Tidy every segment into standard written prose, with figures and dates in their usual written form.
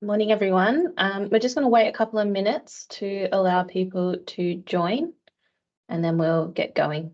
Morning, everyone. We're just going to wait a couple of minutes to allow people to join, and then we'll get going.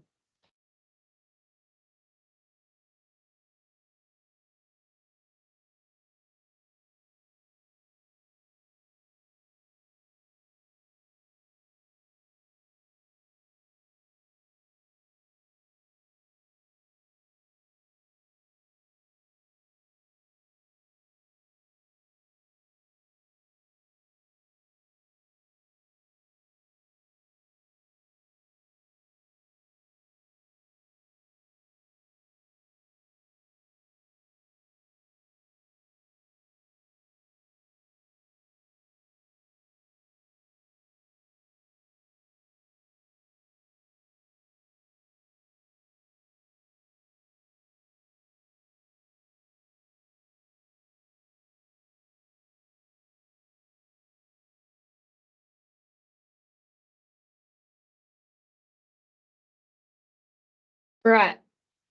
Right,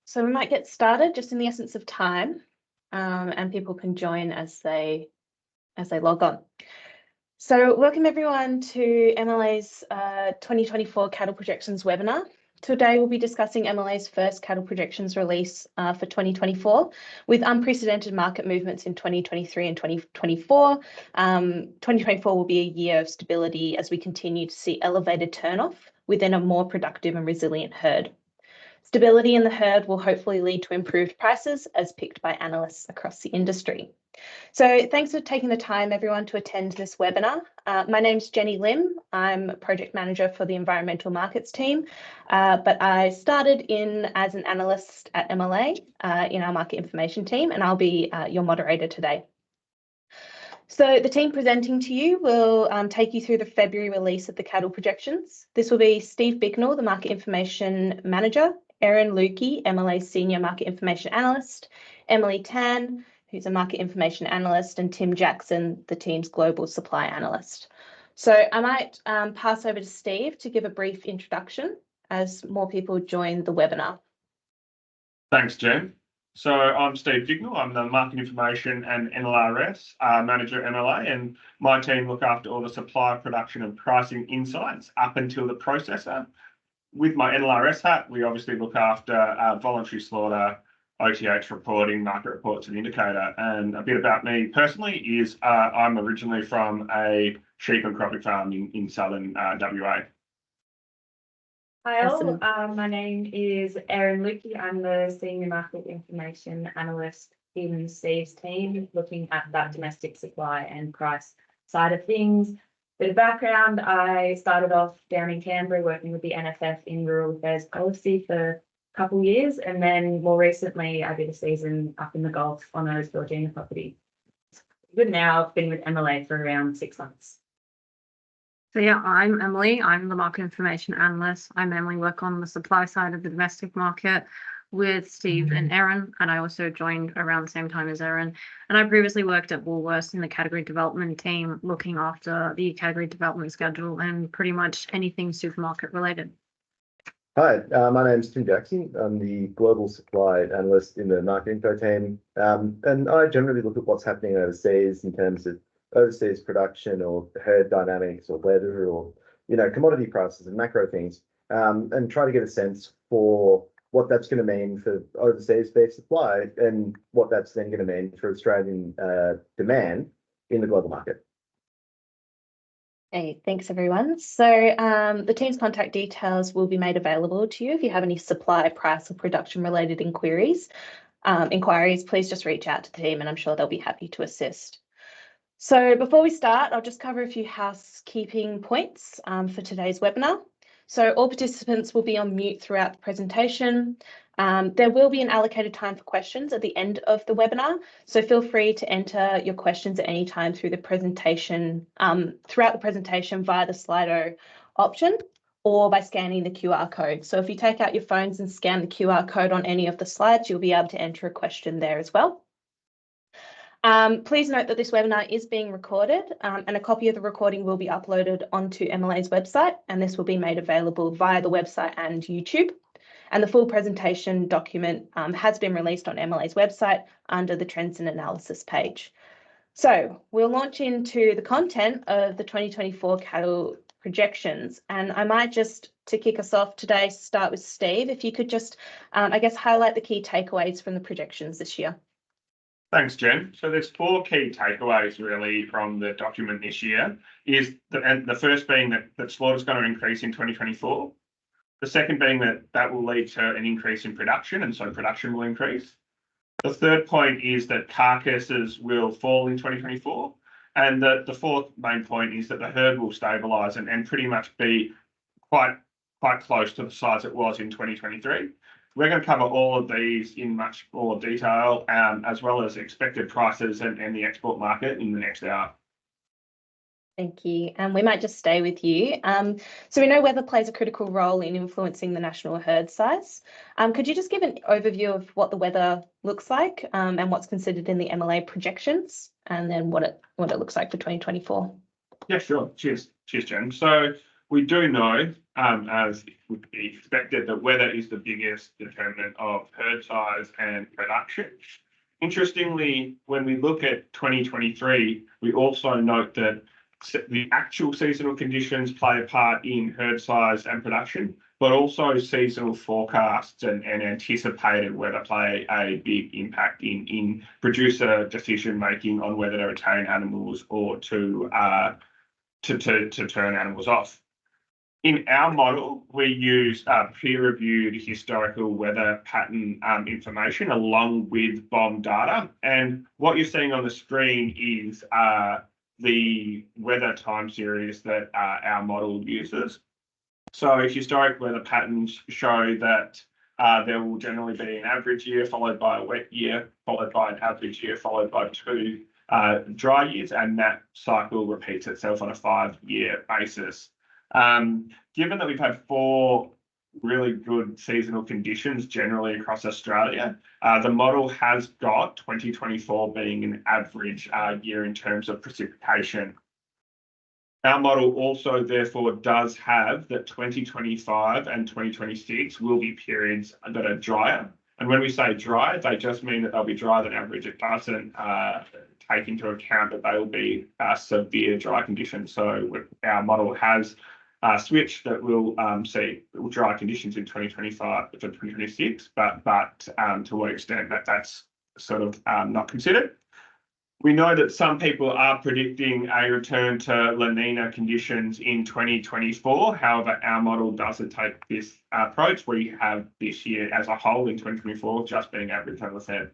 so we might get started just in the essence of time, and people can join as they log on. So welcome everyone to MLA's 2024 Cattle Projections webinar. Today we'll be discussing MLA's first cattle projections release for 2024 with unprecedented market movements in 2023 and 2024. 2024 will be a year of stability as we continue to see elevated turnoff within a more productive and resilient herd. Stability in the herd will hopefully lead to improved prices as picked by analysts across the industry. So thanks for taking the time, everyone, to attend this webinar. My name's Jenny Lim. I'm Project Manager for the Environmental Markets team, but I started in as an analyst at MLA in our Market Information team, and I'll be your moderator today. So the team presenting to you will take you through the February release of the cattle projections. This will be Steve Bignell, the Market Information Manager, Erin Lukey, MLA's Senior Market Information Analyst, Emily Tan, who's a Market Information Analyst, and Tim Jackson, the team's Global Supply Analyst. So I might pass over to Steve to give a brief introduction as more people join the webinar. Thanks, Jen. So I'm Steve Bignell. I'm the Market Information and NLRS Manager at MLA, and my team look after all the supply, production and pricing insights up until the processor. With my NLRS hat, we obviously look after voluntary slaughter, OTH reporting, market reports and indicator. And a bit about me personally is I'm originally from a sheep and cropping farm in southern WA. Hi all, my name is Erin Lukey. I'm the Senior Market Information Analyst in Steve's team, looking at that domestic supply and price side of things. Bit of background, I started off down in Canberra working with the NFF in Rural Affairs Policy for a couple of years, and then more recently I did a season up in the Gulf on a Georgina property. Good now, I've been with MLA for around 6 months. So yeah, I'm Emily. I'm the Market Information Analyst. I mainly work on the supply side of the domestic market with Steve and Erin, and I also joined around the same time as Erin. And I previously worked at Woolworths in the category development team, looking after the category development schedule and pretty much anything supermarket related. Hi, my name's Tim Jackson. I'm the Global Supply Analyst in the Market Info team, and I generally look at what's happening overseas in terms of overseas production or herd dynamics or weather or commodity prices and macro things, and try to get a sense for what that's going to mean for overseas beef supply and what that's then going to mean for Australian demand in the global market. Hey, thanks everyone. So the team's contact details will be made available to you if you have any supply, price or production related inquiries, please just reach out to the team and I'm sure they'll be happy to assist. So before we start, I'll just cover a few housekeeping points for today's webinar. So all participants will be on mute throughout the presentation. There will be an allocated time for questions at the end of the webinar, so feel free to enter your questions at any time through the presentation, throughout the presentation via the Slido option or by scanning the QR code. So if you take out your phones and scan the QR code on any of the slides, you'll be able to enter a question there as well. Please note that this webinar is being recorded and a copy of the recording will be uploaded onto MLA's website, and this will be made available via the website and YouTube. And the full presentation document has been released on MLA's website under the Trends and Analysis page. So we'll launch into the content of the 2024 cattle projections, and I might just, to kick us off today, start with Steve. If you could just, I guess, highlight the key takeaways from the projections this year. Thanks, Jen. So there's 4 key takeaways really from the document this year. And the first being that slaughter is going to increase in 2024. The second being that will lead to an increase in production, and so production will increase. The third point is that carcasses will fall in 2024. And the fourth main point is that the herd will stabilise and pretty much be quite close to the size it was in 2023. We're going to cover all of these in much more detail, as well as expected prices and the export market in the next hour. Thank you. And we might just stay with you. So we know weather plays a critical role in influencing the national herd size. Could you just give an overview of what the weather looks like, and what's considered in the MLA projections, and then what it looks like for 2024? Yeah, sure. Cheers, Jen. So we do know, as would be expected, that weather is the biggest determinant of herd size and production. Interestingly, when we look at 2023, we also note that the actual seasonal conditions play a part in herd size and production, but also seasonal forecasts and anticipated weather play a big impact in producer decision making on whether to retain animals or to turn animals off. In our model, we use peer-reviewed historical weather pattern information along with BOM data, and what you're seeing on the screen is the weather time series that our model uses. So historic weather patterns show that there will generally be an average year followed by a wet year, followed by an average year, followed by 2 dry years, and that cycle repeats itself on a 5-year basis. Given that we've had 4 really good seasonal conditions generally across Australia, the model has got 2024 being an average year in terms of precipitation. Our model also therefore does have that 2025 and 2026 will be periods that are drier. And when we say dry, they just mean that they'll be drier than average. It doesn't take into account that they will be severe dry conditions. So our model has switch that will see dry conditions in 2025 to 2026, but to what extent that's sort of not considered. We know that some people are predicting a return to La Nina conditions in 2024. However, our model doesn't take this approach. We have this year as a whole in 2024 just being average, as I said.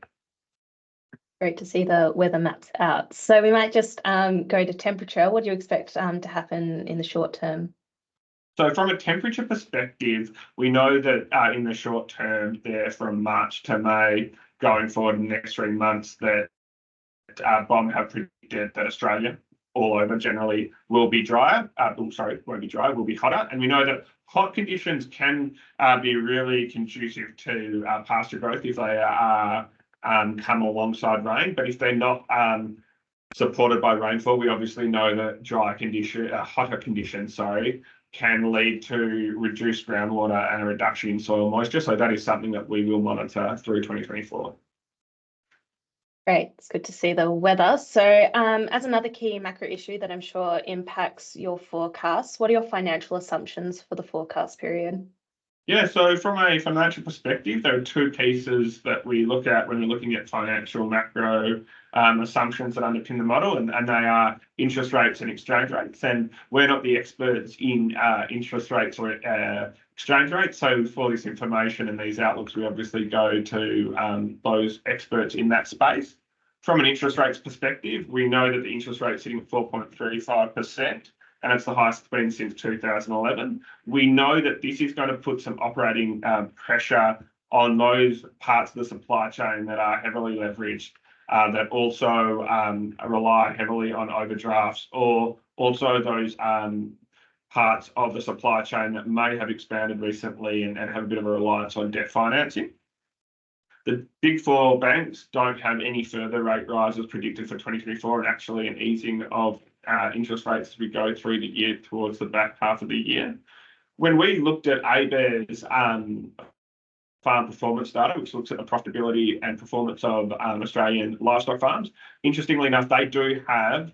Great to see the weather maps out. So we might just go to temperature. What do you expect to happen in the short term? So from a temperature perspective, we know that in the short term there from March to May, going forward in the next 3 months, that BOM have predicted that Australia all over generally will be drier. Won't be dry, will be hotter. And we know that hot conditions can be really conducive to pasture growth if they are come alongside rain. But if they're not supported by rainfall, we obviously know that hotter conditions, can lead to reduced groundwater and a reduction in soil moisture. So that is something that we will monitor through 2024. Great, it's good to see the weather. So as another key macro issue that I'm sure impacts your forecasts, what are your financial assumptions for the forecast period? Yeah, so from a financial perspective, there are 2 pieces that we look at when we're looking at financial macro assumptions that underpin the model, and they are interest rates and exchange rates. And we're not the experts in interest rates or exchange rates. So for this information and these outlooks, we obviously go to those experts in that space. From an interest rates perspective, we know that the interest rate is sitting at 4.35%. And it's the highest it's been since 2011. We know that this is going to put some operating pressure on those parts of the supply chain that are heavily leveraged, that also rely heavily on overdrafts, or also those parts of the supply chain that may have expanded recently and have a bit of a reliance on debt financing. The big 4 banks don't have any further rate rises predicted for 2024, and actually an easing of interest rates as we go through the year towards the back half of the year. When we looked at ABARES farm performance data, which looks at the profitability and performance of Australian livestock farms. Interestingly enough, they do have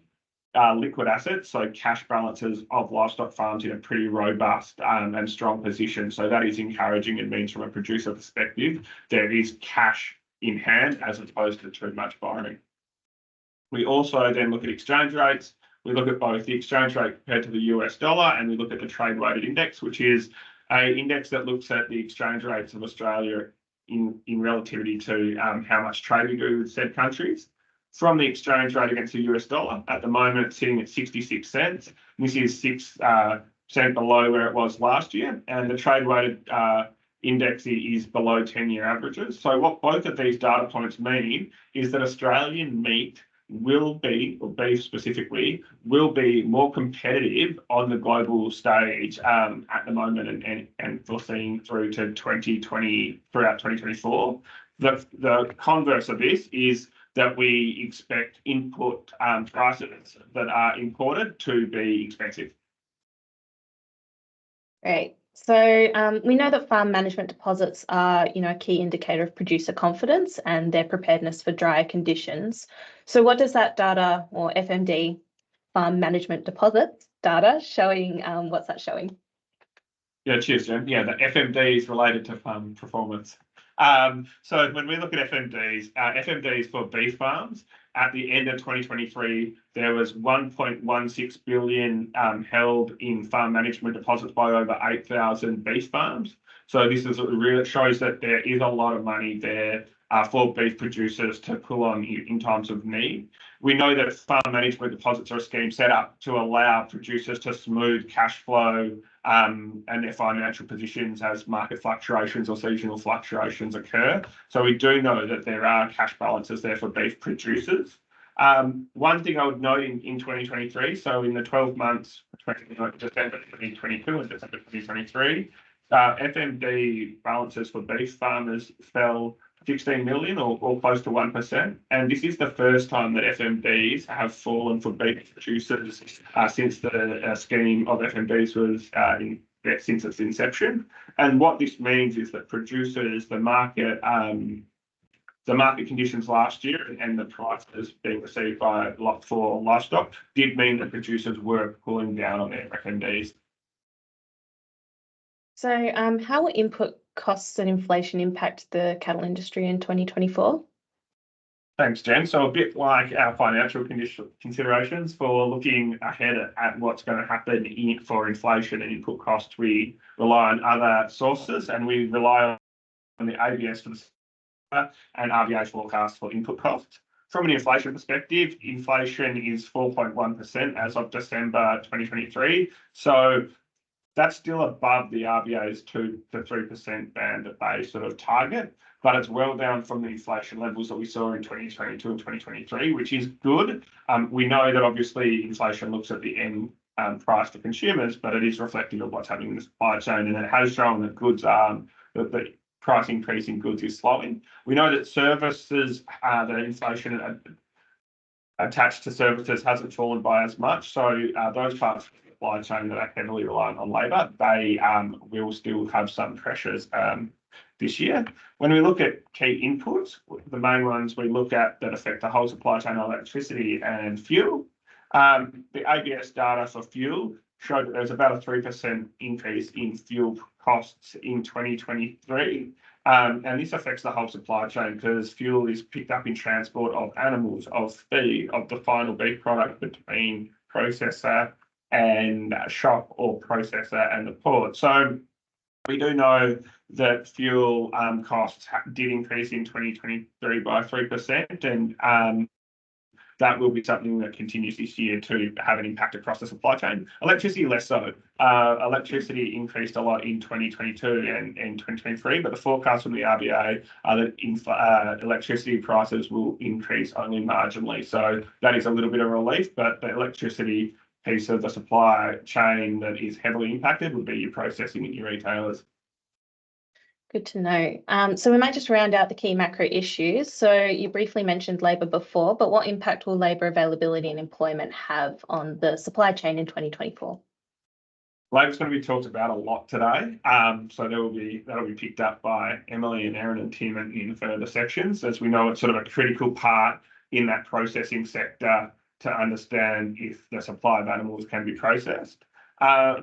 liquid assets, so cash balances of livestock farms in a pretty robust and strong position. So that is encouraging. It means from a producer perspective, there is cash in hand as opposed to too much borrowing. We also then look at exchange rates. We look at both the exchange rate compared to the US dollar, and we look at the trade weighted index, which is an index that looks at the exchange rates of Australia in relativity to how much trade we do with said countries. From the exchange rate against the US dollar, at the moment it's sitting at 66 cents. This is 6% below where it was last year, and the trade weighted index is below 10-year averages. So what both of these data points mean is that Australian meat will be, or beef specifically, will be more competitive on the global stage at the moment and foreseeing through to 2020, throughout 2024. The converse of this is that we expect input prices that are imported to be expensive. Great. So we know that farm management deposits are, a key indicator of producer confidence and their preparedness for drier conditions. So what does that data, or FMD, farm management deposits data, showing? What's that showing? Yeah, cheers, Jen. Yeah, the FMD is related to farm performance. So when we look at FMDs for beef farms, at the end of 2023, there was 1.16 billion held in farm management deposits by over 8,000 beef farms. So this is really shows that there is a lot of money there for beef producers to pull on in times of need. We know that farm management deposits are a scheme set up to allow producers to smooth cash flow and their financial positions as market fluctuations or seasonal fluctuations occur. So we do know that there are cash balances there for beef producers. One thing I would note in 2023, so in the 12 months, December 2022 and December 2023, FMD balances for beef farmers fell 16 million or close to 1%. And this is the first time that FMDs have fallen for beef producers since the scheme of FMDs was since its inception. And what this means is that producers, the market conditions last year and the prices being received for livestock did mean that producers were pulling down on their FMDs. So how will input costs and inflation impact the cattle industry in 2024? Thanks, Jen. So a bit like our financial considerations for looking ahead at what's going to happen for inflation and input costs, we rely on other sources, and we rely on the ABS for the and RBA forecast for input costs. From an inflation perspective, inflation is 4.1% as of December 2023. So that's still above the RBA's 2 to 3% band that they sort of target, but it's well down from the inflation levels that we saw in 2022 and 2023, which is good. We know that obviously inflation looks at the end price to consumers, but it is reflective of what's happening in the supply chain, and it has shown that that the price increase in goods is slowing. We know that services, the inflation attached to services hasn't fallen by as much, so those parts supply chain that are heavily reliant on labour, they will still have some pressures this year. When we look at key inputs, the main ones we look at that affect the whole supply chain are electricity and fuel. The ABS data for fuel showed that there's about a 3% increase in fuel costs in 2023. And this affects the whole supply chain because fuel is picked up in transport of animals, of feed, of the final beef product between processor and shop or processor and the port. So we do know that fuel costs did increase in 2023 by 3%, and that will be something that continues this year to have an impact across the supply chain. Electricity less so. Electricity increased a lot in 2022 and 2023, but the forecast from the RBA are that electricity prices will increase only marginally. So that is a little bit of relief, but the electricity piece of the supply chain that is heavily impacted would be your processing and your retailers. Good to know. So we might just round out the key macro issues. So you briefly mentioned labour before, but what impact will labour availability and employment have on the supply chain in 2024? Labor's going to be talked about a lot today, so that'll be picked up by Emily and Erin and Tim in further sections, as we know it's sort of a critical part in that processing sector to understand if the supply of animals can be processed.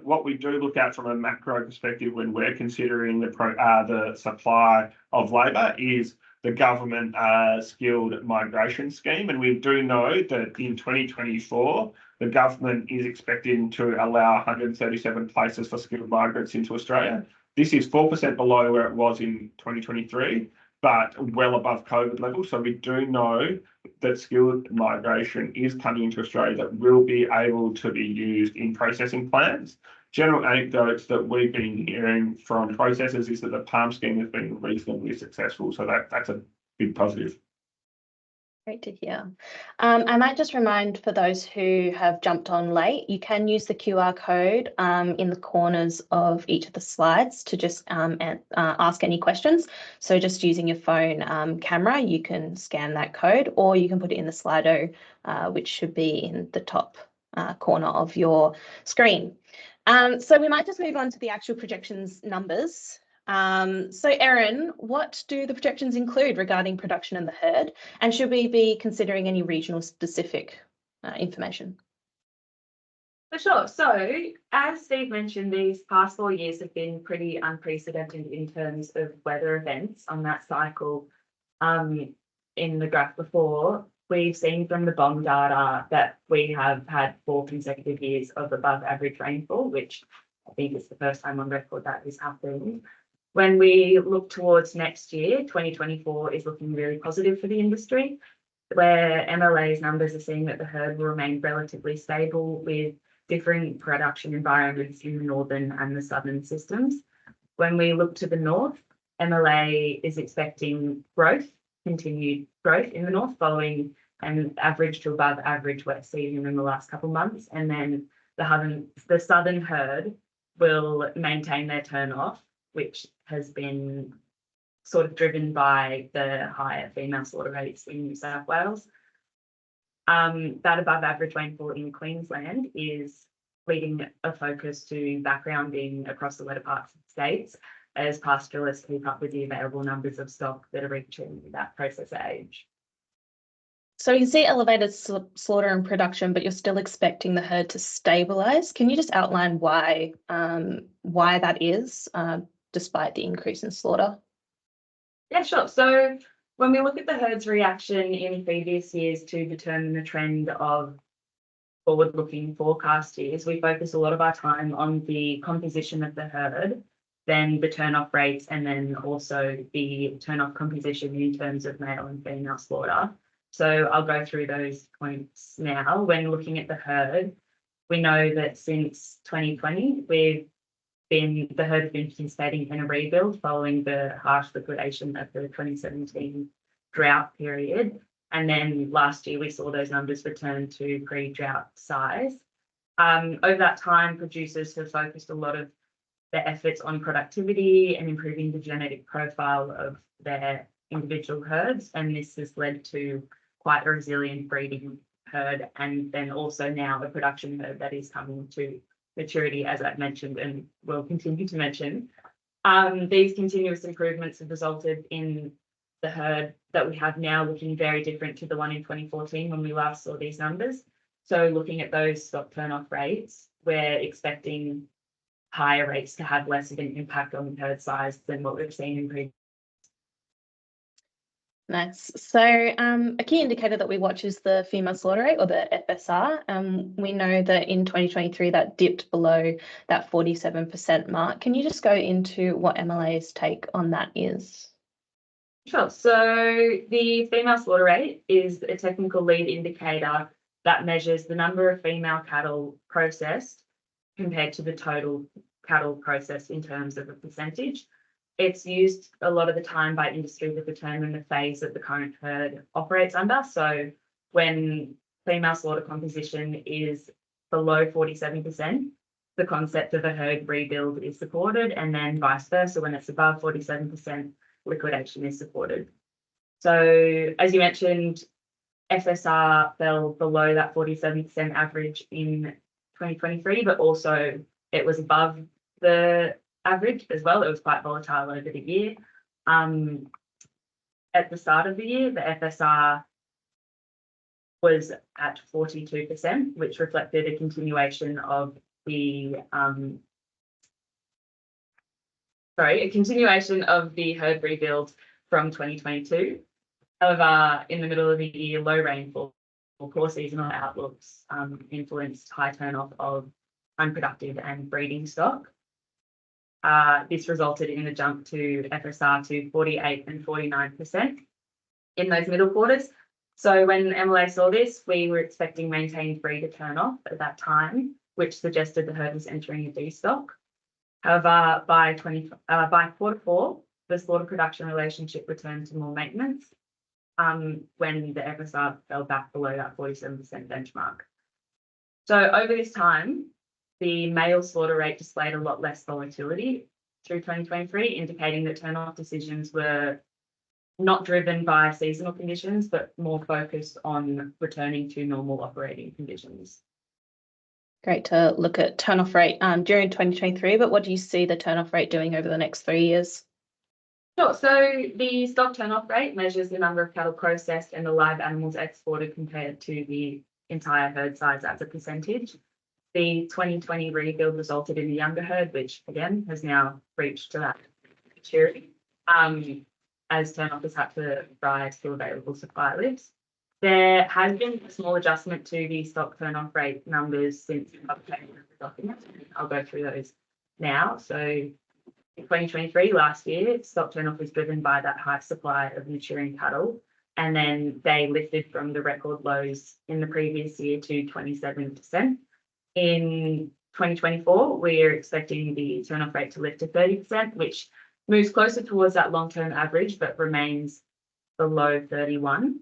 What we do look at from a macro perspective when we're considering the supply of labour is the government skilled migration scheme, and we do know that in 2024 the government is expecting to allow 137 places for skilled migrants into Australia. This is 4% below where it was in 2023, but well above COVID levels. So we do know that skilled migration is coming into Australia that will be able to be used in processing plants. General anecdotes that we've been hearing from processors is that the PALM scheme has been reasonably successful. So that's a big positive. Great to hear. I might just remind for those who have jumped on late, you can use the QR code in the corners of each of the slides to just ask any questions. So just using your phone camera, you can scan that code, or you can put it in the Slido, which should be in the top corner of your screen. So we might just move on to the actual projections numbers. So Erin, what do the projections include regarding production in the herd, and should we be considering any regional specific information? For sure. So as Steve mentioned, these past 4 years have been pretty unprecedented in terms of weather events on that cycle. In the graph before, we've seen from the BOM data that we have had 4 consecutive years of above average rainfall, which I think is the first time on record that has happened. When we look towards next year, 2024 is looking really positive for the industry, where MLA's numbers are saying that the herd will remain relatively stable with differing production environments in the northern and the southern systems. When we look to the north, MLA is expecting continued growth in the north following an average to above average wet season in the last couple of months. And then the southern herd will maintain their turn off, which has been sort of driven by the higher female slaughter rates in New South Wales. That above average rainfall in Queensland is leading a focus to backgrounding across the wetter parts of the states as pastoralists keep up with the available numbers of stock that are reaching that process age. So you see elevated slaughter and production, but you're still expecting the herd to stabilise. Can you just outline why that is, despite the increase in slaughter? Yeah, sure. So when we look at the herd's reaction in previous years to determine the trend of forward-looking forecast years, we focus a lot of our time on the composition of the herd, then the turn-off rates, and then also the turn-off composition in terms of male and female slaughter. So I'll go through those points now. When looking at the herd, we know that since 2020, the herd has been participating in a rebuild following the harsh liquidation of the 2017 drought period. And then last year, we saw those numbers return to pre-drought size. Over that time, producers have focused a lot of their efforts on productivity and improving the genetic profile of their individual herds. And this has led to quite a resilient breeding herd, and then also now a production herd that is coming to maturity, as I've mentioned and will continue to mention. These continuous improvements have resulted in the herd that we have now looking very different to the one in 2014 when we last saw these numbers. So looking at those stock turn-off rates, we're expecting higher rates to have less of an impact on the herd size than what we've seen in previous. Nice. So a key indicator that we watch is the female slaughter rate, or the FSR. We know that in 2023 that dipped below that 47% mark. Can you just go into what MLA's take on that is? Sure. So the female slaughter rate is a technical lead indicator that measures the number of female cattle processed compared to the total cattle processed in terms of a percentage. It's used a lot of the time by industry to determine the phase that the current herd operates under. So when female slaughter composition is below 47%, the concept of a herd rebuild is supported, and then vice versa, when it's above 47%, liquidation is supported. So as you mentioned, FSR fell below that 47% average in 2023, but also it was above the average as well. It was quite volatile over the year. At the start of the year, the FSR was at 42%, which reflected a continuation of the herd rebuild from 2022. However, in the middle of the year, low rainfall or poor seasonal outlooks influenced high turnoff of unproductive and breeding stock. This resulted in a jump to FSR to 48 and 49% in those middle quarters. So when MLA saw this, we were expecting maintained breeder turnoff at that time, which suggested the herd was entering a destock. However, by quarter four, the slaughter production relationship returned to more maintenance when the FSR fell back below that 47% benchmark. So over this time, the male slaughter rate displayed a lot less volatility through 2023, indicating that turn-off decisions were not driven by seasonal conditions, but more focused on returning to normal operating conditions. Great to look at turn-off rate during 2023, but what do you see the turn-off rate doing over the next 3 years? Sure. So the stock turn-off rate measures the number of cattle processed and the live animals exported compared to the entire herd size as a percentage. The 2020 rebuild resulted in a younger herd, which again has now reached to that maturity, as turn-off has had to rise to available supply lists. There has been a small adjustment to the stock turn-off rate numbers since the publication of the document. I'll go through those now. So in 2023, last year, stock turn-off was driven by that high supply of maturing cattle, and then they lifted from the record lows in the previous year to 27%. In 2024, we're expecting the turn-off rate to lift to 30%, which moves closer towards that long-term average, but remains below 31.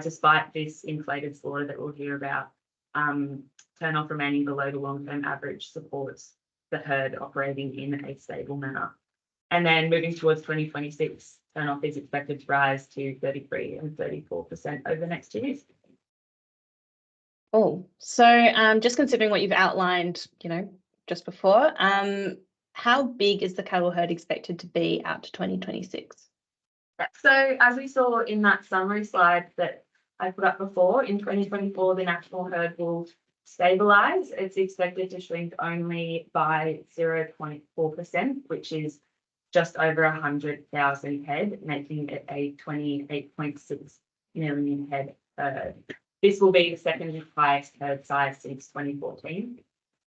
Despite this inflated slaughter that we'll hear about, turn-off remaining below the long-term average supports the herd operating in a stable manner. And then moving towards 2026, turn-off is expected to rise to 33 and 34% over the next 2 years. Oh, so just considering what you've outlined, just before, how big is the cattle herd expected to be out to 2026? So as we saw in that summary slide that I put up before, in 2024, the national herd will stabilise. It's expected to shrink only by 0.4%, which is just over 100,000 head, making it a 28.6 million head herd. This will be the second highest herd size since 2014.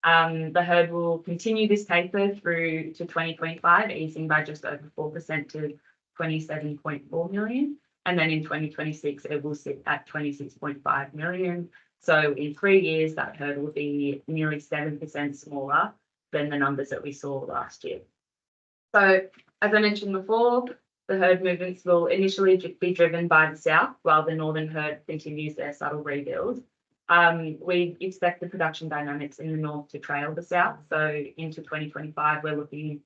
The herd will continue this taper through to 2025, easing by just over 4% to 27.4 million. And then in 2026, it will sit at 26.5 million. So in 3 years, that herd will be nearly 7% smaller than the numbers that we saw last year. So as I mentioned before, the herd movements will initially be driven by the south, while the northern herd continues their subtle rebuild. We expect the production dynamics in the north to trail the south. So into 2025, we're looking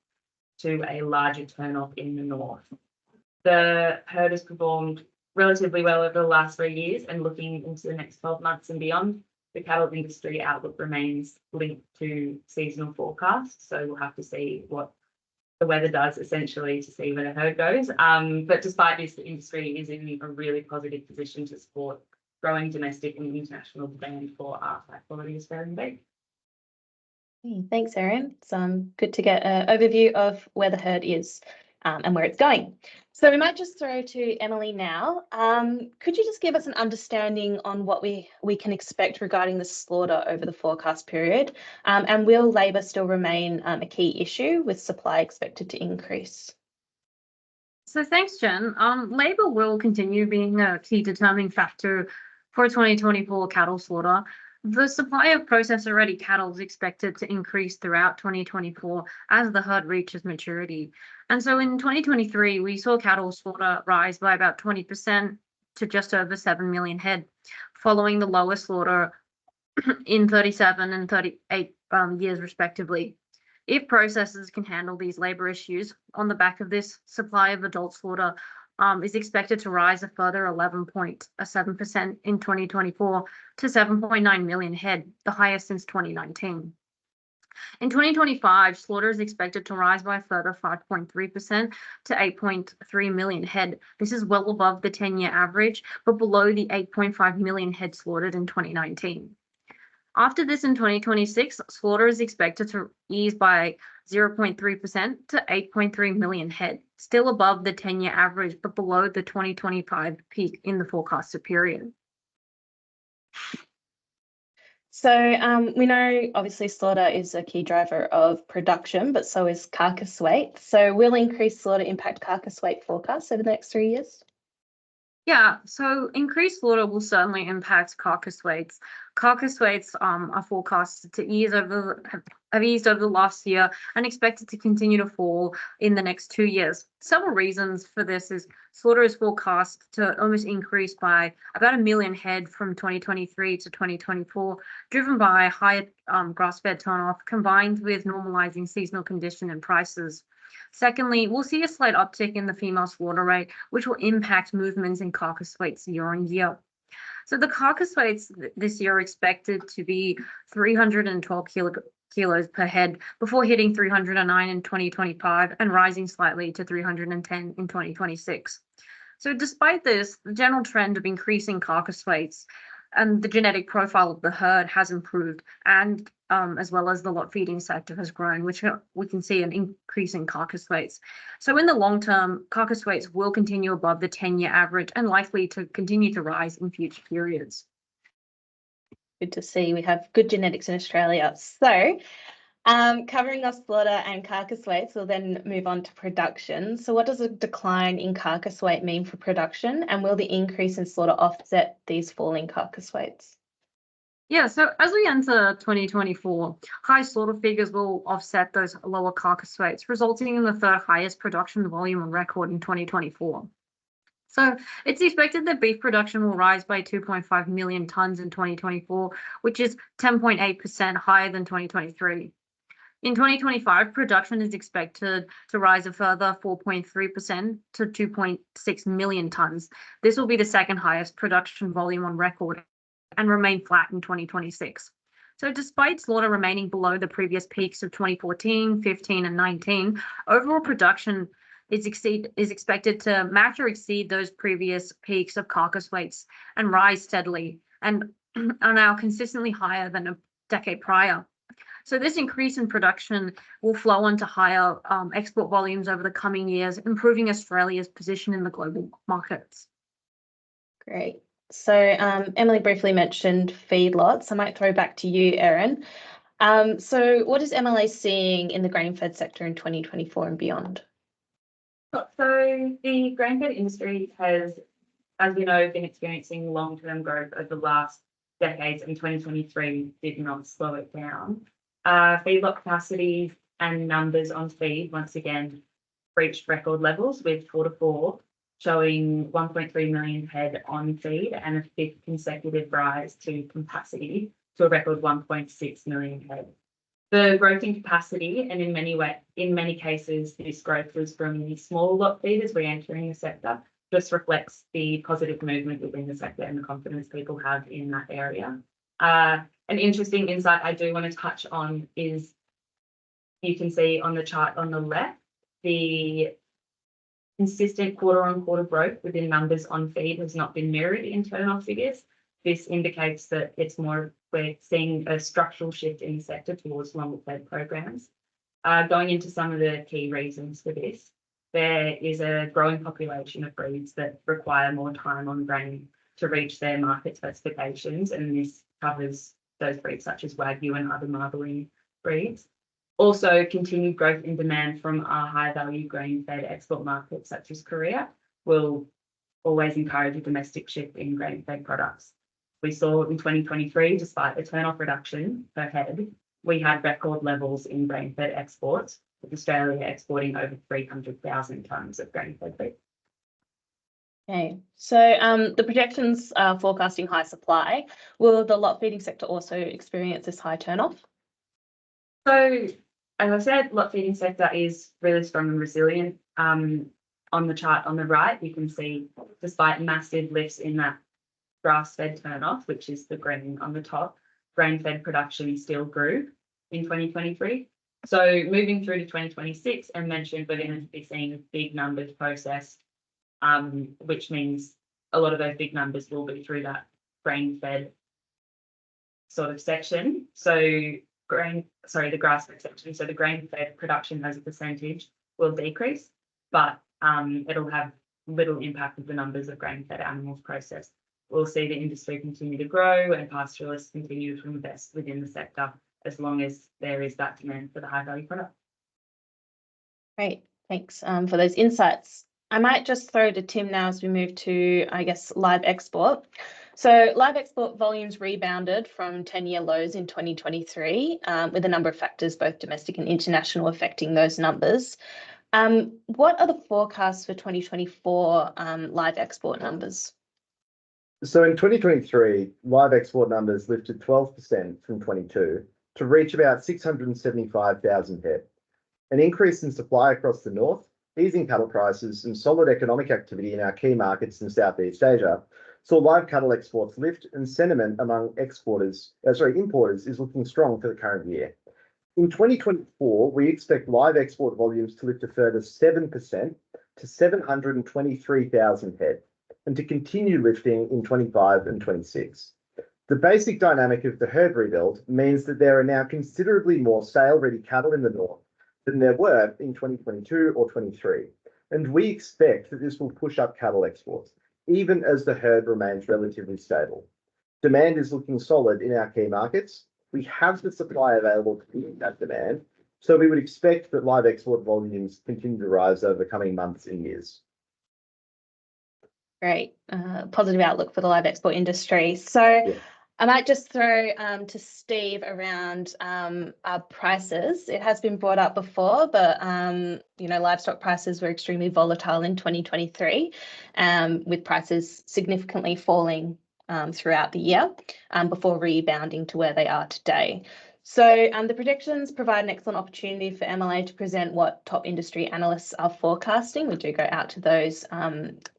to a larger turn-off in the north. The herd has performed relatively well over the last 3 years, and looking into the next 12 months and beyond, the cattle industry outlook remains linked to seasonal forecasts. So we'll have to see what the weather does essentially to see where the herd goes. But despite this, the industry is in a really positive position to support growing domestic and international demand for our high-quality Australian beef. Thanks, Erin. It's good to get an overview of where the herd is and where it's going. So we might just throw to Emily now. Could you just give us an understanding on what we can expect regarding the slaughter over the forecast period? And will labour still remain a key issue with supply expected to increase? So thanks, Jen. Labour will continue being a key determining factor for 2024 cattle slaughter. The supply of processor-ready cattle is expected to increase throughout 2024 as the herd reaches maturity. And so in 2023, we saw cattle slaughter rise by about 20% to just over 7 million head, following the lowest slaughter in 37 and 38 years respectively. If processors can handle these labour issues, on the back of this, supply of adult slaughter is expected to rise a further 11.7% in 2024 to 7.9 million head, the highest since 2019. In 2025, slaughter is expected to rise by a further 5.3% to 8.3 million head. This is well above the 10-year average, but below the 8.5 million head slaughtered in 2019. After this, in 2026, slaughter is expected to ease by 0.3% to 8.3 million head, still above the 10-year average, but below the 2025 peak in the forecasted period. So we know obviously slaughter is a key driver of production, but so is carcass weight. So will increased slaughter impact carcass weight forecasts over the next 3 years? Yeah, so increased slaughter will certainly impact carcass weights. Carcass weights are forecasted to have eased over the last year and expected to continue to fall in the next 2 years. Several reasons for this is slaughter is forecast to almost increase by about 1 million head from 2023 to 2024, driven by higher grass-fed turnoff combined with normalizing seasonal condition and prices. Secondly, we'll see a slight uptick in the female slaughter rate, which will impact movements in carcass weights year on year. So the carcass weights this year are expected to be 312 kilos per head before hitting 309 in 2025 and rising slightly to 310 in 2026. So despite this, the general trend of increasing carcass weights and the genetic profile of the herd has improved, and as well as the lot feeding sector has grown, which we can see an increase in carcass weights. So in the long term, carcass weights will continue above the 10-year average and likely to continue to rise in future periods. Good to see we have good genetics in Australia. So covering off slaughter and carcass weights, we'll then move on to production. So what does a decline in carcass weight mean for production, and will the increase in slaughter offset these falling carcass weights? Yeah, so as we enter 2024, high slaughter figures will offset those lower carcass weights, resulting in the third highest production volume on record in 2024. So it's expected that beef production will rise by 2.5 million tonnes in 2024, which is 10.8% higher than 2023. In 2025, production is expected to rise a further 4.3% to 2.6 million tonnes. This will be the second highest production volume on record and remain flat in 2026. So despite slaughter remaining below the previous peaks of 2014, 15 and 19, overall production is expected to match or exceed those previous peaks of carcass weights and rise steadily and are now consistently higher than a decade prior. So this increase in production will flow onto higher export volumes over the coming years, improving Australia's position in the global markets. Great. So Emily briefly mentioned feedlots. I might throw back to you, Erin. So what is MLA seeing in the grain-fed sector in 2024 and beyond? So the grain-fed industry has, as we know, been experiencing long-term growth over the last decades, and 2023 did not slow it down. Feedlot capacity and numbers on feed once again reached record levels, with 4 showing 1.3 million head on feed and a fifth consecutive rise to capacity to a record 1.6 million head. The growth in capacity, and in many cases, this growth was from the small lot feeders re-entering the sector, just reflects the positive movement within the sector and the confidence people have in that area. An interesting insight I do want to touch on is you can see on the chart on the left, the consistent quarter-on-quarter growth within numbers on feed has not been mirrored in turn-off figures. This indicates that we're seeing a structural shift in the sector towards longer fed programs. Going into some of the key reasons for this, there is a growing population of breeds that require more time on grain to reach their market specifications, and this covers those breeds such as Wagyu and other marbling breeds. Also, continued growth in demand from our high-value grain-fed export markets such as Korea will always encourage a domestic shift in grain-fed products. We saw in 2023, despite the turn-off reduction per head, we had record levels in grain-fed exports, with Australia exporting over 300,000 tonnes of grain-fed beef. Okay, so the projections are forecasting high supply. Will the lot feeding sector also experience this high turnoff? So, as I said, lot feeding sector is really strong and resilient. On the chart on the right, you can see, despite massive lifts in that grass-fed turnoff, which is the green on the top, grain-fed production still grew in 2023. So moving through to 2026, and mentioned we're going to be seeing big numbers processed, which means a lot of those big numbers will be through that grain-fed sort of section. So the grass-fed section. So the grain-fed production as a percentage will decrease, but it'll have little impact of the numbers of grain-fed animals processed. We'll see the industry continue to grow and pastoralists continue to invest within the sector as long as there is that demand for the high-value product. Great, thanks for those insights. I might just throw to Tim now as we move to, I guess, live export. So live export volumes rebounded from 10-year lows in 2023, with a number of factors, both domestic and international, affecting those numbers. What are the forecasts for 2024 live export numbers? So in 2023, live export numbers lifted 12% from 22 to reach about 675,000 head. An increase in supply across the north, easing cattle prices, and solid economic activity in our key markets in Southeast Asia saw live cattle exports lift, and sentiment among importers is looking strong for the current year. In 2024, we expect live export volumes to lift a further 7% to 723,000 head, and to continue lifting in 25 and 26. The basic dynamic of the herd rebuild means that there are now considerably more sale-ready cattle in the north than there were in 2022 or 23, and we expect that this will push up cattle exports, even as the herd remains relatively stable. Demand is looking solid in our key markets. We have the supply available to meet that demand, so we would expect that live export volumes continue to rise over the coming months and years. Great, positive outlook for the live export industry. So I might just throw to Steve around our prices. It has been brought up before, but livestock prices were extremely volatile in 2023, with prices significantly falling throughout the year before rebounding to where they are today. So the predictions provide an excellent opportunity for MLA to present what top industry analysts are forecasting. We do go out to those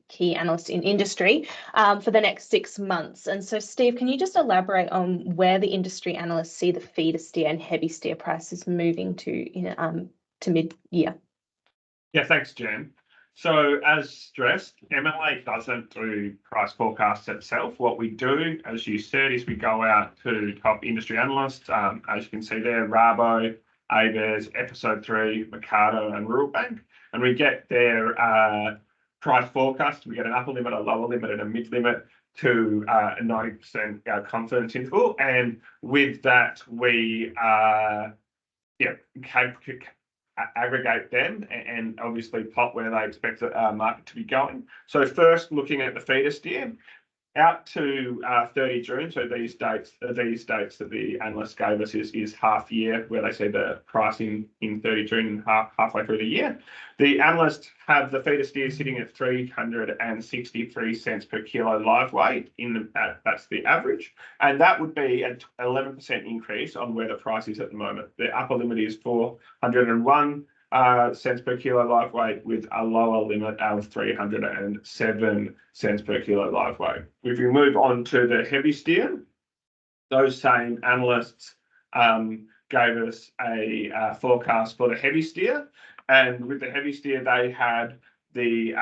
key analysts in industry for the next 6 months. And so, Steve, can you just elaborate on where the industry analysts see the feeder steer and heavy steer prices moving to mid-year? Yeah, thanks, Jen. So as stressed, MLA doesn't do price forecasts itself. What we do, as you said, is we go out to top industry analysts. As you can see there, Rabo, ABARES, Episode 3, Mercado, and Rural Bank, and we get their price forecast. We get an upper limit, a lower limit, and a mid limit to a 90% confidence interval. And with that, we aggregate them and obviously plot where they expect the market to be going. So first, looking at the feeder steer out to 30 June. So these dates that the analyst gave us is half year, where they see the pricing in 30 June halfway through the year. The analysts have the feeder steer sitting at 363 cents per kilo live weight. That's the average, and that would be an 11% increase on where the price is at the moment. The upper limit is 401 cents per kilo live weight, with a lower limit of 307 cents per kilo live weight. If we move on to the heavy steer, those same analysts gave us a forecast for the heavy steer, and with the heavy steer they had the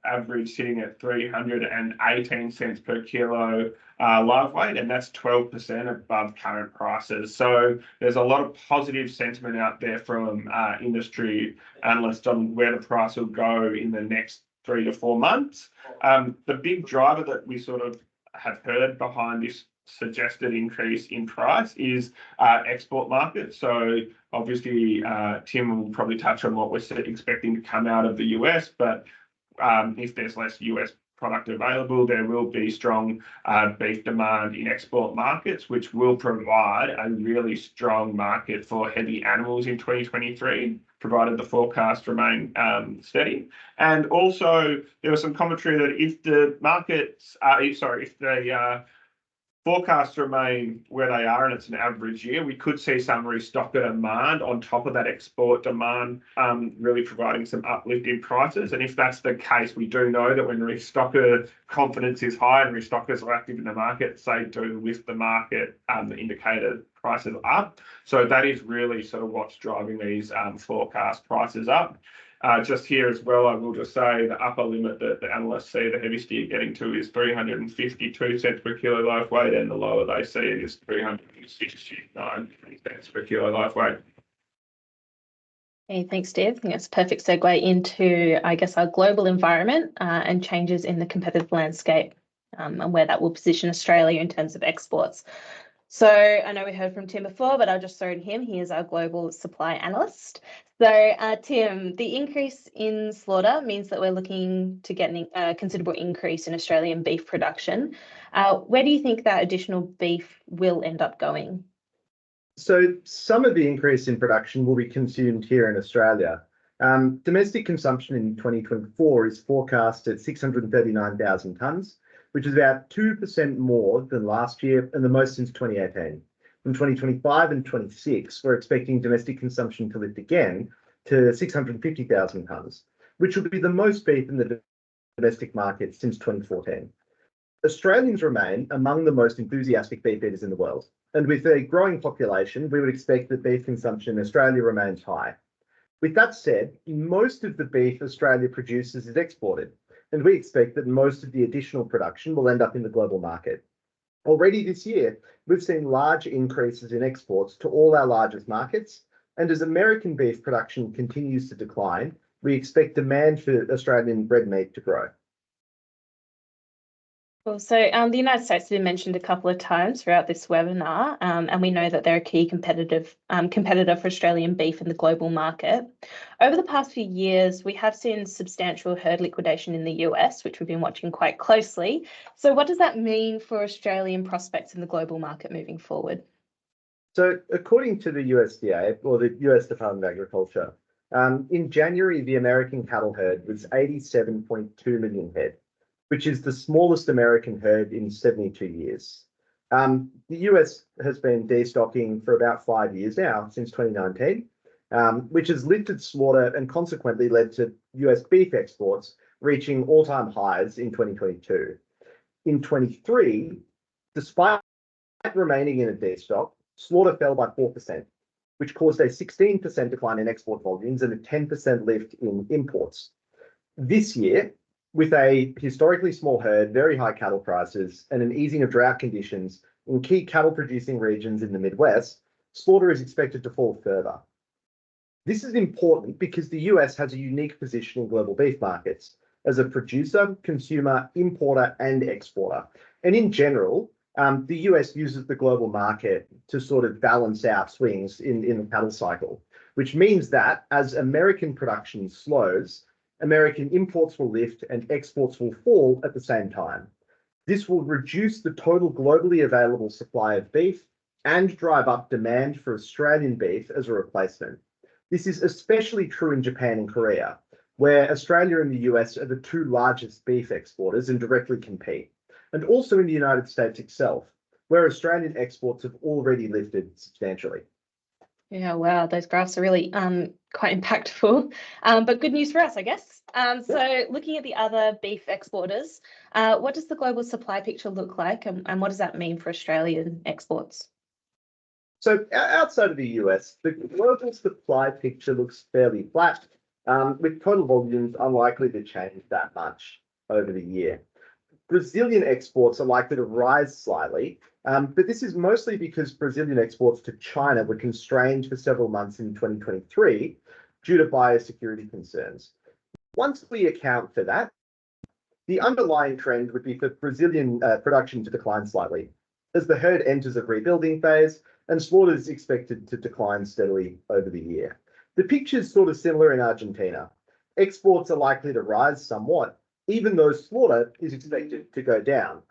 average sitting at 318 cents per kilo live weight, and that's 12% above current prices. So there's a lot of positive sentiment out there from industry analysts on where the price will go in the next 3 to 4 months. The big driver that we sort of have heard behind this suggested increase in price is export market. So obviously Tim will probably touch on what we're expecting to come out of the US, but if there's less US product available, there will be strong beef demand in export markets, which will provide a really strong market for heavy animals in 2023, provided the forecast remain steady. And also there was some commentary that if the markets, if the forecasts remain where they are and it's an average year, we could see some restocker demand on top of that export demand, really providing some uplift in prices. And if that's the case, we do know that when restocker confidence is high and restockers are active in the market, they do lift the market, the indicated prices up. So that is really sort of what's driving these forecast prices up. Just here as well, I will just say the upper limit that the analysts see the heavy steer getting to is 352 cents per kilo live weight, and the lower they see it is 369 cents per kilo live weight. Hey, thanks, Steve. I think that's a perfect segue into, I guess, our global environment and changes in the competitive landscape and where that will position Australia in terms of exports. So I know we heard from Tim before, but I'll just throw to him. He is our global supply analyst. So Tim, the increase in slaughter means that we're looking to get a considerable increase in Australian beef production. Where do you think that additional beef will end up going? So some of the increase in production will be consumed here in Australia. Domestic consumption in 2024 is forecast at 639,000 tonnes, which is about 2% more than last year and the most since 2018. In 2025 and 26, we're expecting domestic consumption to lift again to 650,000 tonnes, which will be the most beef in the domestic market since 2014. Australians remain among the most enthusiastic beef eaters in the world, and with a growing population, we would expect that beef consumption in Australia remains high. With that said, most of the beef Australia produces is exported, and we expect that most of the additional production will end up in the global market. Already this year, we've seen large increases in exports to all our largest markets, and as American beef production continues to decline, we expect demand for Australian red meat to grow. Well, so the United States has been mentioned a couple of times throughout this webinar, and we know that they're a key competitor for Australian beef in the global market. Over the past few years, we have seen substantial herd liquidation in the US, which we've been watching quite closely. So what does that mean for Australian prospects in the global market moving forward? So according to the USDA, or the US Department of Agriculture, in January, the American cattle herd was 87.2 million head, which is the smallest American herd in 72 years. The US has been destocking for about 5 years now, since 2019, which has lifted slaughter and consequently led to US beef exports reaching all-time highs in 2022. In 23, despite remaining in a destock, slaughter fell by 4%, which caused a 16% decline in export volumes and a 10% lift in imports. This year, with a historically small herd, very high cattle prices, and an easing of drought conditions in key cattle-producing regions in the Midwest, slaughter is expected to fall further. This is important because the US has a unique position in global beef markets as a producer, consumer, importer, and exporter. And in general, the US uses the global market to sort of balance out swings in the cattle cycle, which means that as American production slows, American imports will lift and exports will fall at the same time. This will reduce the total globally available supply of beef and drive up demand for Australian beef as a replacement. This is especially true in Japan and Korea, where Australia and the US are the two largest beef exporters and directly compete, and also in the United States itself, where Australian exports have already lifted substantially. Yeah, wow, those graphs are really quite impactful, but good news for us, I guess. So looking at the other beef exporters, what does the global supply picture look like, and what does that mean for Australian exports? So outside of the US, the global supply picture looks fairly flat, with total volumes unlikely to change that much over the year. Brazilian exports are likely to rise slightly, but this is mostly because Brazilian exports to China were constrained for several months in 2023 due to biosecurity concerns. Once we account for that, the underlying trend would be for Brazilian production to decline slightly as the herd enters a rebuilding phase and slaughter is expected to decline steadily over the year. The picture is sort of similar in Argentina. Exports are likely to rise somewhat, even though slaughter is expected to go down.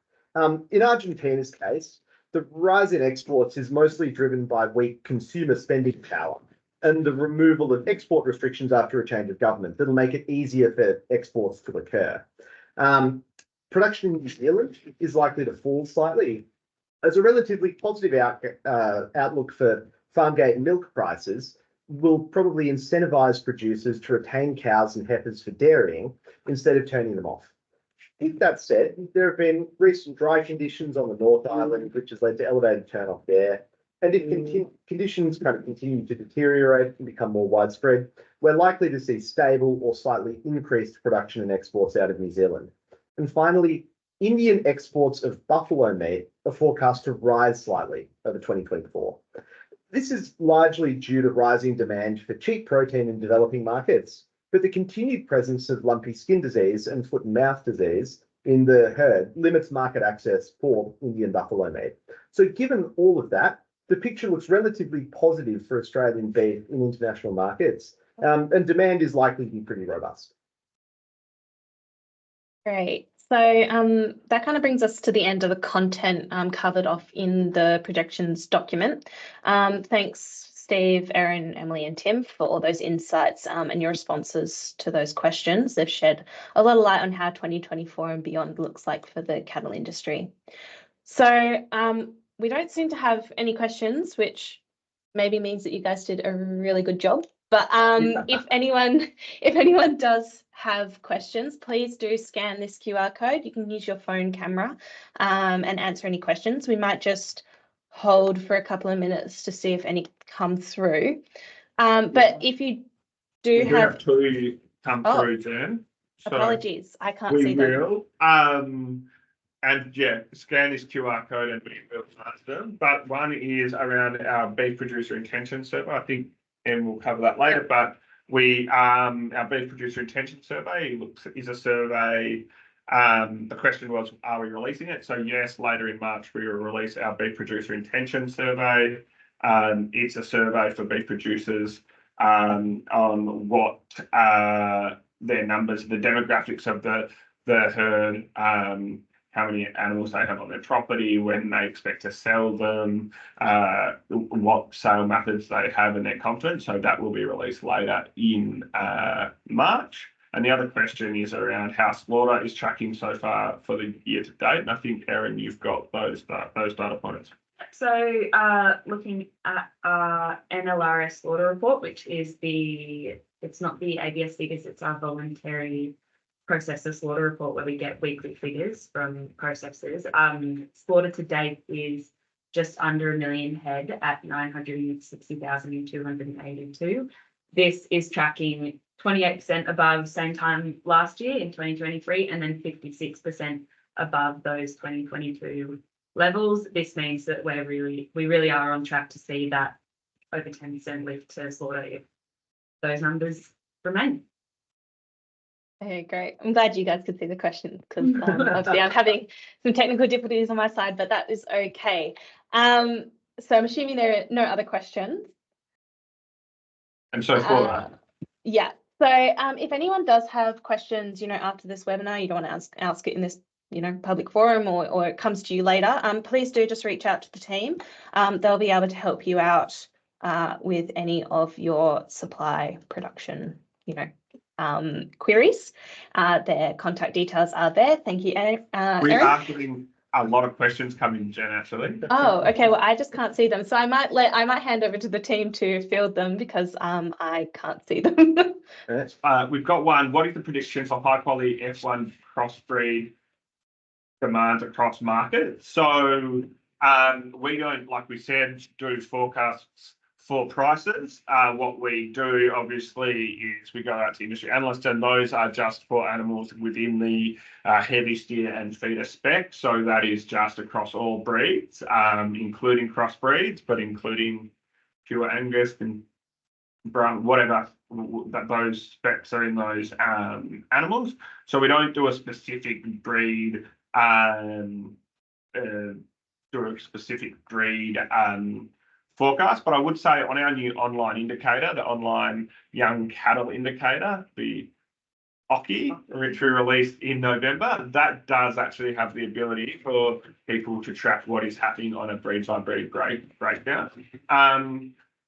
In Argentina's case, the rise in exports is mostly driven by weak consumer spending power and the removal of export restrictions after a change of government that'll make it easier for exports to occur. Production in New Zealand is likely to fall slightly as a relatively positive outlook for farm gate milk prices will probably incentivize producers to retain cows and heifers for dairying instead of turning them off. With that said, there have been recent dry conditions on the North Island, which has led to elevated turn-off there. And if conditions kind of continue to deteriorate and become more widespread, we're likely to see stable or slightly increased production and exports out of New Zealand. And finally, Indian exports of buffalo meat are forecast to rise slightly over 2024. This is largely due to rising demand for cheap protein in developing markets, but the continued presence of lumpy skin disease and foot and mouth disease in the herd limits market access for Indian buffalo meat. So given all of that, the picture looks relatively positive for Australian beef in international markets, and demand is likely to be pretty robust. Great. So that kind of brings us to the end of the content covered off in the projections document. Thanks, Steve, Erin, Emily, and Tim for all those insights and your responses to those questions. They've shed a lot of light on how 2024 and beyond looks like for the cattle industry. So we don't seem to have any questions, which maybe means that you guys did a really good job. But if anyone does have questions, please do scan this QR code. You can use your phone camera and answer any questions. We might just hold for a couple of minutes to see if any come through. But if you do We have two come through, Jen. So apologies, I can't see them. We will. And yeah, scan this QR code and we will answer them. But one is around our beef producer intention survey. I think Em will cover that later. But our beef producer intention survey is a survey. The question was, are we releasing it? So yes, later in March we will release our beef producer intention survey. It's a survey for beef producers on what their numbers, the demographics of the herd, how many animals they have on their property, when they expect to sell them, what sale methods they have, and their confidence. So that will be released later in March. And the other question is around how slaughter is tracking so far for the year to date. And I think, Erin, you've got those data points. So looking at our NLRS slaughter report, which is it's not the ABS figures, it's our voluntary processor slaughter report where we get weekly figures from processors. Slaughter to date is just under 1 million head at 960,282. This is tracking 28% above same time last year in 2023, and then 56% above those 2022 levels. This means that we really are on track to see that over 10% lift to slaughter if those numbers remain. Okay, great. I'm glad you guys could see the question because obviously I'm having some technical difficulties on my side, but that is okay. So I'm assuming there are no other questions. And so for yeah. So if anyone does have questions, after this webinar, you don't want to ask it in this, public forum or it comes to you later, please do just reach out to the team. They'll be able to help you out with any of your supply production, queries. Their contact details are there. Thank you, Erin. We are getting a lot of questions coming, Jen, actually. Oh, okay. Well, I just can't see them. So I might hand over to the team to field them because I can't see them. We've got one. What is the prediction for high quality F1 crossbreed demands across markets? So we don't, like we said, do forecasts for prices. What we do obviously is we go out to industry analysts, and those are just for animals within the heavy steer and feeder spec. So that is just across all breeds, including crossbreeds, but including pure Angus and brown, whatever that those specs are in those animals. So we don't do a specific breed forecast, but I would say on our new online indicator, the online young cattle indicator, the OCI, which we released in November, that does actually have the ability for people to track what is happening on a breed by breed breakdown.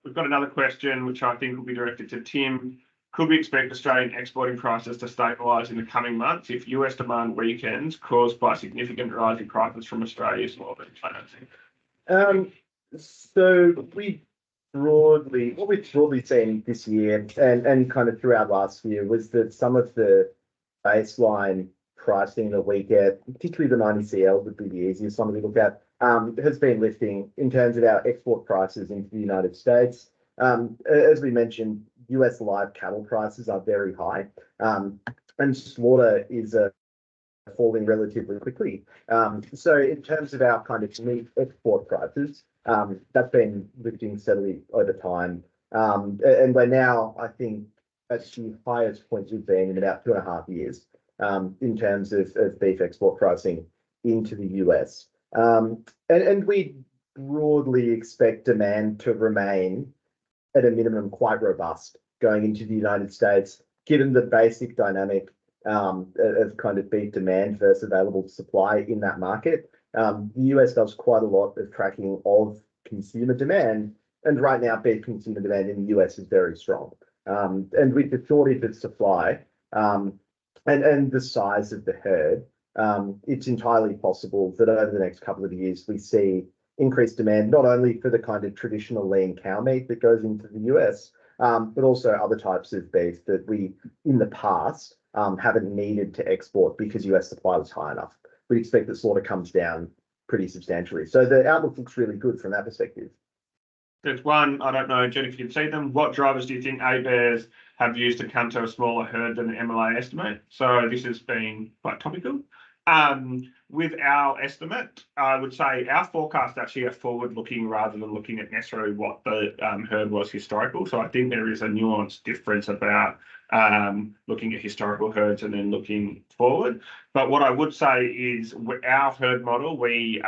We've got another question, which I think will be directed to Tim. Could we expect Australian exporting prices to stabilise in the coming months if US demand weakens caused by significant rising prices from Australia's slaughter financing? So what we've broadly seen this year and kind of throughout last year was that some of the baseline pricing that we get, particularly the 90CL would be the easiest one to look at, has been lifting in terms of our export prices into the United States. As we mentioned, US live cattle prices are very high, and slaughter is falling relatively quickly. So in terms of our kind of meat export prices, that's been lifting steadily over time. And we're now, I think, at the highest point we've been in about 2.5 years in terms of beef export pricing into the US. And we broadly expect demand to remain at a minimum quite robust going into the United States, given the basic dynamic of kind of beef demand versus available supply in that market. The US does quite a lot of tracking of consumer demand, and right now beef consumer demand in the US is very strong. And with the shortage of supply and the size of the herd, it's entirely possible that over the next couple of years we see increased demand, not only for the kind of traditional lean cow meat that goes into the US, but also other types of beef that we, in the past, haven't needed to export because US supply was high enough. We expect that slaughter comes down pretty substantially. So the outlook looks really good from that perspective. There's one, I don't know, Jen, if you can see them. What drivers do you think ABARES have used to come to a smaller herd than the MLA estimate? So this has been quite topical. With our estimate, I would say our forecast actually are forward-looking rather than looking at necessarily what the herd was historical. So I think there is a nuanced difference about looking at historical herds and then looking forward. But what I would say is our herd model, we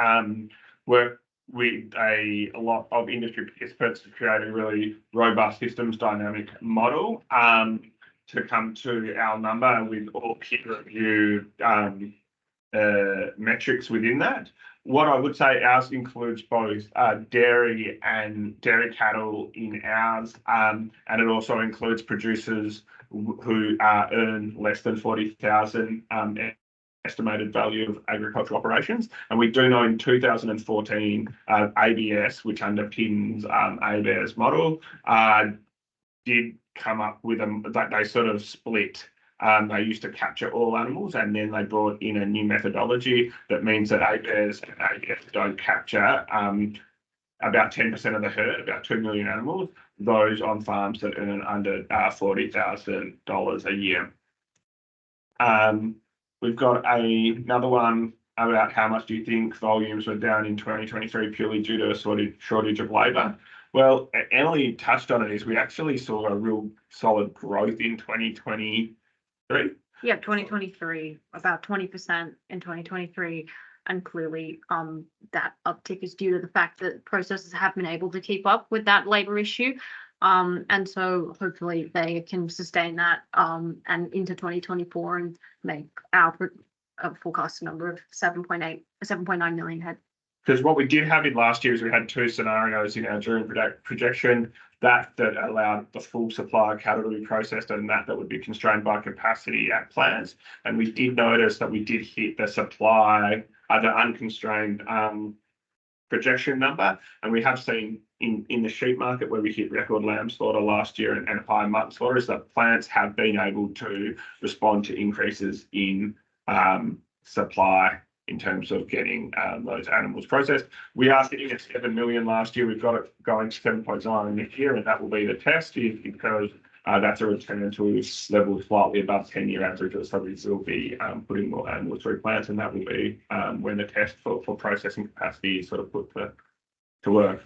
work with a lot of industry participants to create a really robust systems dynamic model to come to our number with all peer-reviewed metrics within that. What I would say ours includes both dairy and dairy cattle in ours, and it also includes producers who earn less than 40,000 estimated value of agricultural operations. And we do know in 2014, ABS, which underpins ABARES model, did come up with that they sort of split. They used to capture all animals, and then they brought in a new methodology that means that ABARES and ABS don't capture about 10% of the herd, about 2 million animals, those on farms that earn under $40,000 a year. We've got another one about how much do you think volumes were down in 2023 purely due to a shortage of labour? Well, Emily touched on it, is we actually saw a real solid growth in 2023. Yeah, 2023, about 20% in 2023. And clearly that uptick is due to the fact that processors have been able to keep up with that labour issue. And so hopefully they can sustain that and into 2024 and make our forecast number of 7.9 million head. Because what we did have in last year is we had two scenarios in our during projection that allowed the full supply of cattle to be processed and that would be constrained by capacity at plants. And we did notice that we did hit the supply, the unconstrained projection number. And we have seen in the sheep market where we hit record lamb slaughter last year and high mutton slaughter is that plants have been able to respond to increases in supply in terms of getting those animals processed. We are sitting at 7 million last year. We've got it going to 7.9 this year, and that will be the test because that's a return to levels slightly above 10-year averages. So we will be putting more animals through plants, and that will be when the test for processing capacity is sort of put to work.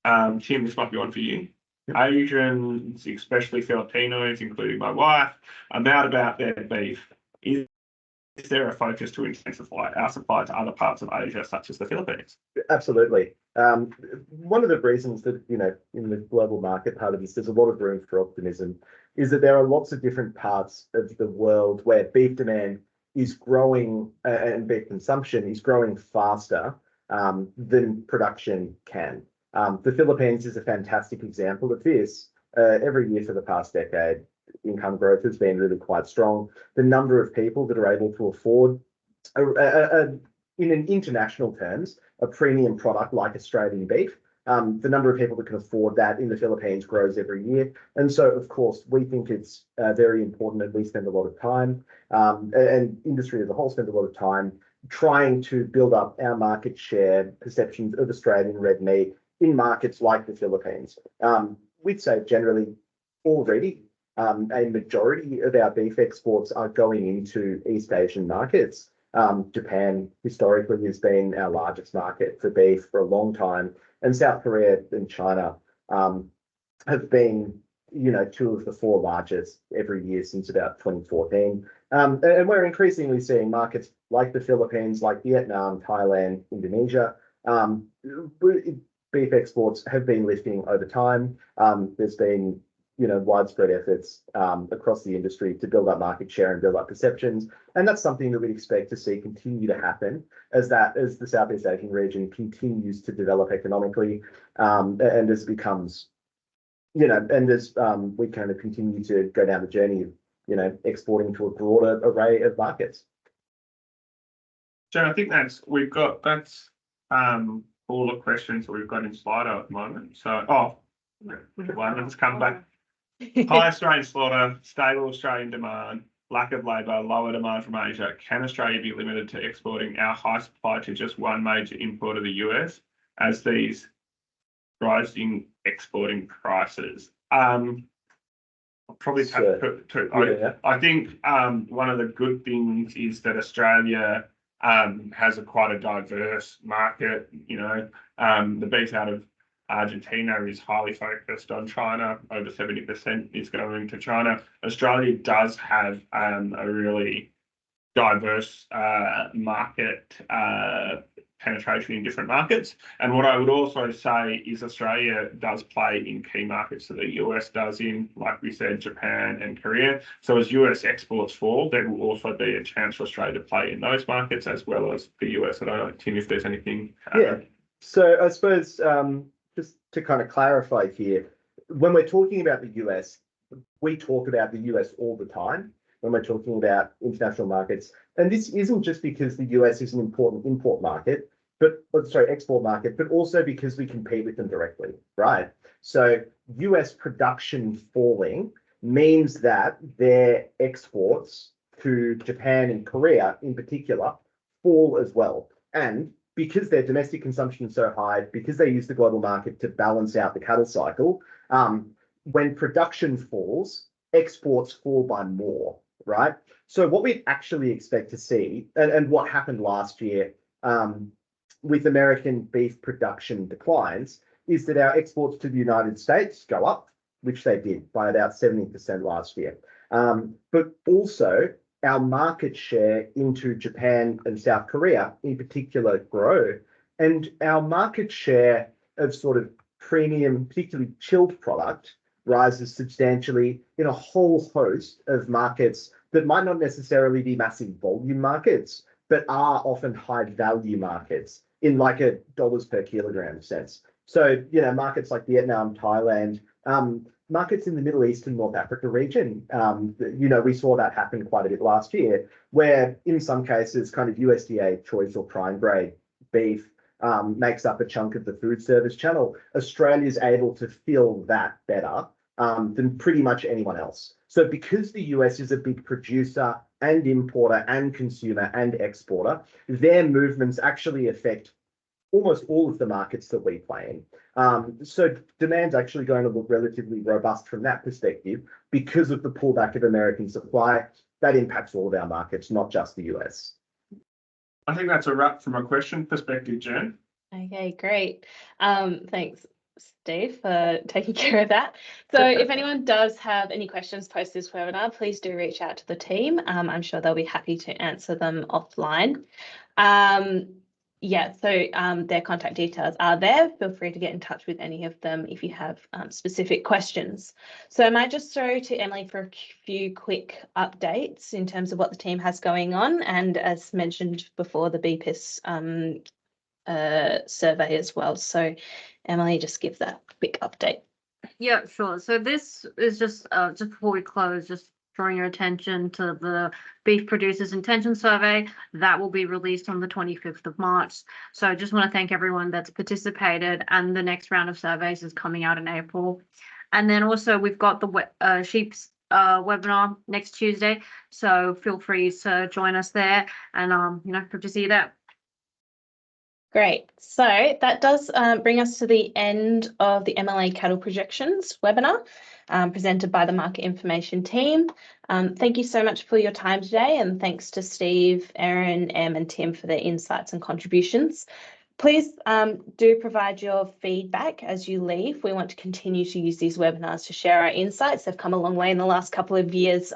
Tim, this might be one for you. Asians, especially Filipinos, including my wife, are mad about their beef. Is there a focus to intensify our supply to other parts of Asia, such as the Philippines? Absolutely. One of the reasons that, in the global market part of this, there's a lot of room for optimism, is that there are lots of different parts of the world where beef demand is growing and beef consumption is growing faster than production can. The Philippines is a fantastic example of this. Every year for the past decade, income growth has been really quite strong. The number of people that are able to afford, in an international terms, a premium product like Australian beef The number of people that can afford that in the Philippines grows every year. And so, of course, we think it's very important that we spend a lot of time, and industry as a whole spend a lot of time trying to build up our market share perceptions of Australian red meat in markets like the Philippines. We'd say generally already a majority of our beef exports are going into East Asian markets. Japan historically has been our largest market for beef for a long time, and South Korea and China have been, two of the four largest every year since about 2014. And we're increasingly seeing markets like the Philippines, like Vietnam, Thailand, Indonesia. Beef exports have been lifting over time. There's been widespread efforts across the industry to build up market share and build up perceptions. And that's something that we'd expect to see continue to happen as the Southeast Asian region continues to develop economically, and as it becomes, and as we kind of continue to go down the journey of, exporting to a broader array of markets. Jen, I think that's all the questions that we've got in Slido at the moment. So, let's come back. High Australian slaughter, stable Australian demand, lack of labour, lower demand from Asia. Can Australia be limited to exporting our high supply to just one major importer, the US, as these rising exporting prices? I'll probably take two. Yeah. I think one of the good things is that Australia has quite a diverse market. The beef out of Argentina is highly focused on China. Over 70% is going to China. Australia does have a really diverse market penetration in different markets. And what I would also say is Australia does play in key markets that the US does in, like we said, Japan and Korea. So as US exports fall, there will also be a chance for Australia to play in those markets as well as the US. I don't know, Tim, if there's anything. So I suppose just to kind of clarify here, when we're talking about the US, we talk about the US all the time when we're talking about international markets. And this isn't just because the US is an important export market, but also because we compete with them directly, right? So US production falling means that their exports to Japan and Korea in particular fall as well. And because their domestic consumption is so high, because they use the global market to balance out the cattle cycle, when production falls, exports fall by more, right? So what we'd actually expect to see, and what happened last year with American beef production declines, is that our exports to the United States go up, which they did by about 70% last year. But also our market share into Japan and South Korea in particular grow, and our market share of sort of premium, particularly chilled product, rises substantially in a whole host of markets that might not necessarily be massive volume markets, but are often high value markets in like a dollars per kilogram sense. So, markets like Vietnam, Thailand, markets in the Middle East and North Africa region, we saw that happen quite a bit last year, where in some cases kind of USDA choice or prime grade beef makes up a chunk of the food service channel. Australia's able to fill that better than pretty much anyone else. So because the US is a big producer and importer and consumer and exporter, their movements actually affect almost all of the markets that we play in. So demand's actually going to look relatively robust from that perspective because of the pullback of American supply. That impacts all of our markets, not just the US. I think that's a wrap from a question perspective, Jen. Okay, great. Thanks, Steve, for taking care of that. So if anyone does have any questions post this webinar, please do reach out to the team. I'm sure they'll be happy to answer them offline. So their contact details are there. Feel free to get in touch with any of them if you have specific questions. So I might just throw to Emily for a few quick updates in terms of what the team has going on. And as mentioned before, the BPIS survey as well. So Emily, just give that quick update. Yeah, sure. So this is just before we close, just drawing your attention to the Beef Producers Intention Survey. That will be released on the 25th of March. So I just want to thank everyone that's participated, and the next round of surveys is coming out in April. And then also we've got the sheep's webinar next Tuesday. So feel free to join us there, and hope to see you there. Great. So that does bring us to the end of the MLA Cattle Projections webinar presented by the Market Information team. Thank you so much for your time today, and thanks to Steve, Erin, Em and Tim for their insights and contributions. Please do provide your feedback as you leave. We want to continue to use these webinars to share our insights. They've come a long way in the last couple of years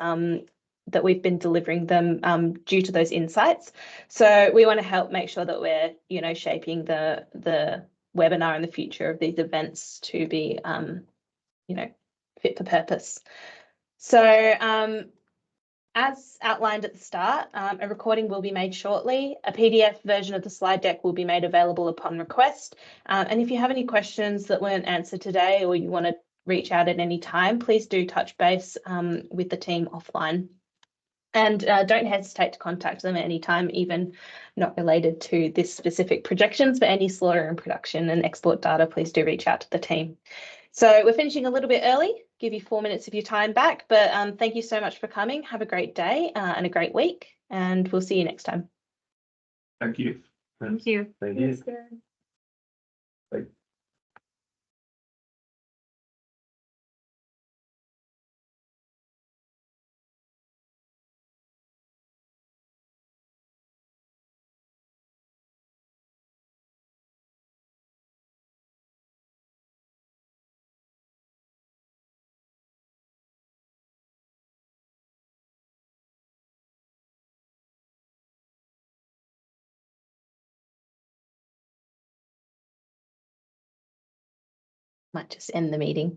that we've been delivering them due to those insights. So we want to help make sure that we're, shaping the webinar and the future of these events to be, fit for purpose. So as outlined at the start, a recording will be made shortly. A PDF version of the slide deck will be made available upon request. And if you have any questions that weren't answered today, or you want to reach out at any time, please do touch base with the team offline. And don't hesitate to contact them at any time, even not related to this specific projections, but any slaughter and production and export data, please do reach out to the team. So we're finishing a little bit early, give you 4 minutes of your time back, but thank you so much for coming. Have a great day and a great week, and we'll see you next time. Thank you. Thank you. Thank you. Yes, good. Bye. Might just end the meeting.